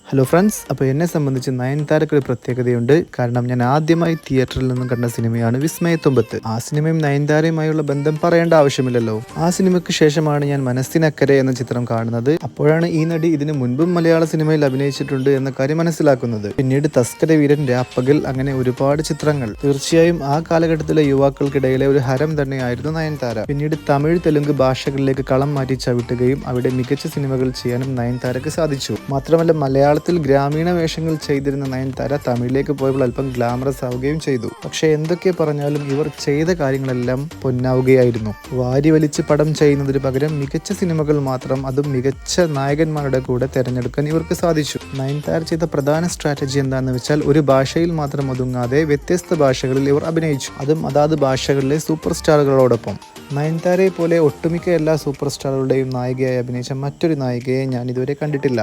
Hello friends, അപ്പോൾ എന്നെ സംബന്ധിച്ച് നയൻതാരയ്ക്ക് ഒരു പ്രത്യേകതയുണ്ട്. കാരണം ഞാൻ ആദ്യമായി തിയേറ്ററിൽ നിന്നും കണ്ട സിനിമയാണ് വിസ്മയത്തുമ്പത്ത്. ആ സിനിമയും നയൻതാരയുമായുള്ള ബന്ധം പറയേണ്ട ആവശ്യമില്ലല്ലോ. ആ സിനിമയ്ക്ക് ശേഷമാണ് ഞാൻ മനസ്സിനക്കരെ എന്ന ചിത്രം കാണുന്നത്. അപ്പോഴാണ് ഈ നടി ഇതിനു മുൻപും മലയാള സിനിമയിൽ അഭിനയിച്ചിട്ടുണ്ട് എന്ന കാര്യം മനസ്സിലാക്കുന്നത്. പിന്നീട് തസ്കര വീരൻ, രാപ്പകൽ, അങ്ങനെ ഒരുപാട് ചിത്രങ്ങൾ. തീർച്ചയായും ആ കാലഘട്ടത്തിലെ യുവാക്കൾക്കിടയിലെ ഒരു ഹരം തന്നെയായിരുന്നു നയൻതാര. പിന്നീട് തമിഴ്, തെലുങ്ക് ഭാഷകളിലേക്ക് കളം മാറ്റി ചവിട്ടുകയും അവിടെ മികച്ച സിനിമകൾ ചെയ്യാനും നയൻതാരയ്ക്ക് സാധിച്ചു. മാത്രമല്ല, മലയാളത്തിൽ ഗ്രാമീണ വേഷങ്ങൾ ചെയ്തിരുന്ന നയൻതാര തമിഴിലേക്ക് പോയപ്പോൾ അല്പം ഗ്ലാമറസ് ആവുകയും ചെയ്തു. പക്ഷെ എന്തൊക്കെ പറഞ്ഞാലും ഇവർ ചെയ്ത കാര്യങ്ങളെല്ലാം പൊന്നാവുകയായിരുന്നു. വാരി വലിച്ച് പടം ചെയ്യുന്നതിന് പകരം മികച്ച സിനിമകൾ മാത്രം, അതും മികച്ച നായകന്മാരുടെ കൂടെ തിരഞ്ഞെടുക്കാൻ ഇവർക്ക് സാധിച്ചു. നയൻതാര ചെയ്ത പ്രധാന സ്ട്രാറ്റജി എന്താണെന്ന് വെച്ചാൽ, ഒരു ഭാഷയിൽ മാത്രം ഒതുങ്ങാതെ വ്യത്യസ്ത ഭാഷകളിൽ ഇവർ അഭിനയിച്ചു. അതും അതാത് ഭാഷകളിലെ സൂപ്പർ സ്റ്റാറുകളോടൊപ്പം. നയൻതാരയെ പോലെ ഒട്ടുമിക്ക എല്ലാ സൂപ്പർ സ്റ്റാറുകളുടെയും നായികയായി അഭിനയിച്ച മറ്റൊരു നായികയെ ഞാൻ ഇതുവരെ കണ്ടിട്ടില്ല.